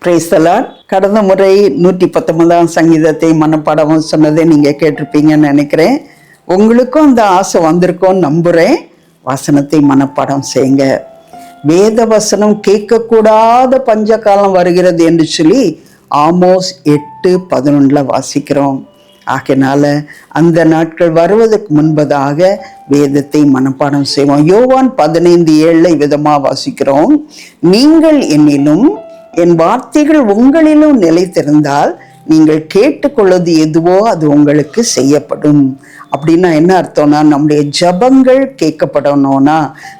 Praise the Lord. கடந்த முறை 119ஆம் சங்கீதத்தை மனப்பாடமும் சொன்னதை நீங்கள் கேட்டிருப்பீங்கன்னு நினைக்கிறேன். உங்களுக்கும் அந்த ஆசை வந்திருக்கோன்னு நம்புகிறேன். வசனத்தை மனப்பாடம் செய்யுங்க. வேத வசனம் கேட்கக்கூடாத பஞ்ச காலம் வருகிறது என்று சொல்லி ஆமோஸ் 8:11 வாசிக்கிறோம். ஆகையினால அந்த நாட்கள் வருவதற்கு முன்பதாக வேதத்தை மனப்பாடம் செய்வோம். யோவான் 15:7 விதமாக வாசிக்கிறோம். நீங்கள் என்னிலும் என் வார்த்தைகள் உங்களிலும் நிலைத்திருந்தால் நீங்கள் கேட்டுக்கொள்வது எதுவோ அது உங்களுக்கு செய்யப்படும். அப்படின்னா என்ன அர்த்தம்னா, நம்முடைய ஜபங்கள் கேட்கப்படணும்னா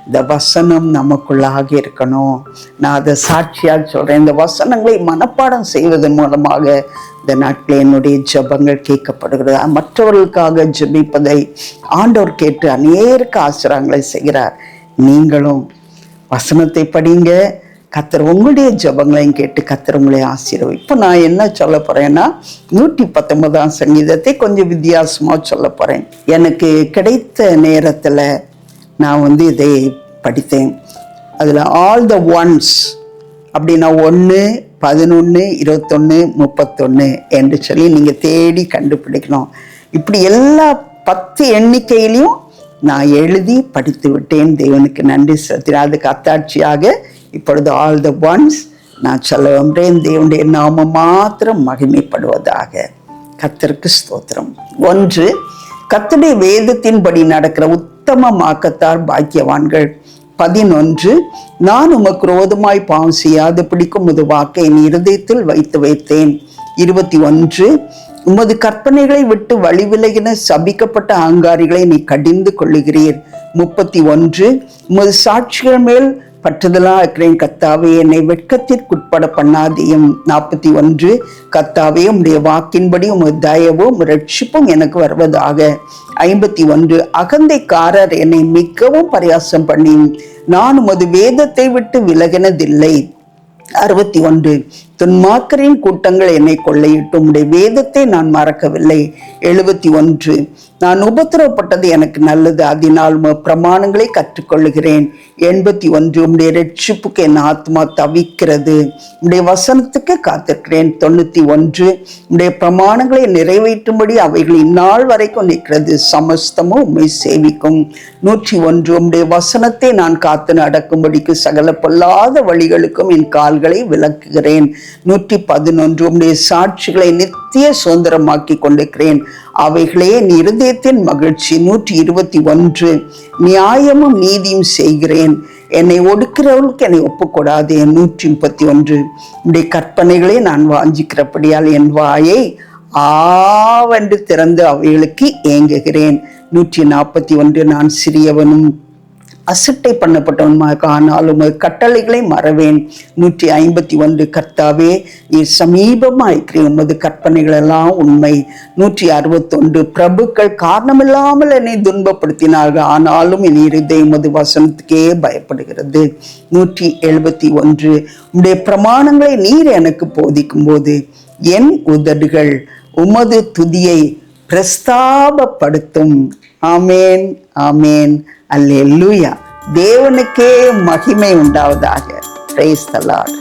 இந்த வசனம் நமக்குள்ளாக இருக்கணும். நான் அதை சாட்சியாக சொல்கிறேன். இந்த வசனங்களை மனப்பாடம் செய்வதன் மூலமாக இந்த நாட்களில் என்னுடைய ஜபங்கள் கேட்கப்படுகிறது. மற்றவர்களுக்காக ஜபிப்பதை ஆண்டவர் கேட்டு அநேக ஆசீர்வாதங்களை செய்கிறார். நீங்களும் வசனத்தை படிங்க. கர்த்தர் உங்களுடைய ஜபங்களையும் கேட்டு கர்த்தர் உங்களை ஆசீர்வதிப்பார். இப்போ நான் என்ன சொல்ல போகிறேன்னா, 119ஆம் சங்கீதத்தை கொஞ்சம் வித்தியாசமாக சொல்ல போகிறேன். எனக்கு கிடைத்த நேரத்தில் நான் இதை படித்தேன். அதில் ஆல் த ஒன்ஸ் அப்படின்னா 1, 11, 21, 31 என்று சொல்லி நீங்கள் தேடி கண்டுபிடிக்கணும். இப்படி எல்லா 10 எண்ணிக்கையிலையும் நான் எழுதி படித்து விட்டேன். தேவனுக்கு நன்றி செலுத்தினேன். அதுக்கு அத்தாட்சியாக இப்பொழுது ஆல் த ஒன்ஸ் நான் சொல்ல வந்தேன். தேவனுடைய நாமம் மாத்திரம் மகிமைப்படுவதாக. கர்த்தருக்கு ஸ்தோத்திரம். 1, கர்த்தருடைய வேதத்தின்படி நடக்கிற உத்தமமாக்கத்தார் பாக்கியவான்கள். 11, நான் உமக்கு விரோதமாய் பாவம் செய்யாது பிடிக்கும் உமது வாக்கை என் இருதயத்தில் வைத்தேன். 21, உமது கற்பனைகளை விட்டு வழி விலகின சபிக்கப்பட்ட அகங்காரிகளை நீ கடிந்து கொள்ளுகிறீர். 31, உமது சாட்சிகள் மேல் பற்றுதலாக இருக்கிறேன் கர்த்தாவே, என்னை வெட்கத்திற்குட்பட பண்ணாதேயும். 41, கர்த்தாவே உம்முடைய வாக்கின்படி உமது தயவும் ரட்சிப்பும் எனக்கு வருவதாக. 51, அகந்தைக்காரர் என்னை மிகவும் பரியாசம் பண்ணி நான் உமது வேதத்தை விட்டு விலகினதில்லை. 61, துன்மார்க்கரின் கூட்டங்கள் என்னை கொள்ளையிட்டு உம்முடைய வேதத்தை நான் மறக்கவில்லை. 71, நான் உபத்திரவப்பட்டது எனக்கு நல்லது, அதனால் பிரமாணங்களை கற்றுக்கொள்ளுகிறேன். 81, உம்முடைய ரட்சிப்புக்கு என் ஆத்மா தவிக்கிறது, உம்முடைய வசனத்துக்கு காத்திருக்கிறேன். 91, உம்முடைய பிரமாணங்களை நிறைவேற்றும்படி அவைகள் இந்நாள் வரைக்கும் நிற்கிறது, சமஸ்தமும் உம்மை சேவிக்கும். 101, உம்முடைய வசனத்தை நான் காத்து நடக்கும்படிக்கு சகல பொல்லாத வழிகளுக்கும் என் கால்களை விலக்குகிறேன். 111, உம்முடைய சாட்சிகளை நித்திய சுதந்திரமாக்கி கொண்டிருக்கிறேன், அவைகளே என் இருதயத்தின் மகிழ்ச்சி. 121, நியாயமும் நீதியும் செய்கிறேன், என்னை ஒடுக்கிறவர்களுக்கு என்னை ஒப்புக்கூடாது. 131, உம்முடைய கற்பனைகளை நான் வாஞ்சிக்கிறபடியால் என் வாயை ஆவென்று திறந்து அவைகளுக்கு ஏங்குகிறேன். 141, நான் சிறியவனும் அசட்டை பண்ணப்பட்டவனுமாக ஆனாலும் கட்டளைகளை மறவேன். 151, கர்த்தாவே நீர் சமீபமாயிருக்கிறேன், உமது கற்பனைகள் எல்லாம் உண்மை. 161, பிரபுக்கள் காரணமில்லாமல் என்னை துன்பப்படுத்தினார்கள், ஆனாலும் என் இருதயம் உமது வசனத்துக்கே பயப்படுகிறது. 171, உம்முடைய பிரமாணங்களை நீர் எனக்கு போதிக்கும் போது என் உதடுகள் உமது துதியை பிரஸ்தாபப்படுத்தும். ஆமேன், ஆமேன், அல்லேலூயா. தேவனுக்கே மகிமை உண்டாவதாக. Praise the Lord.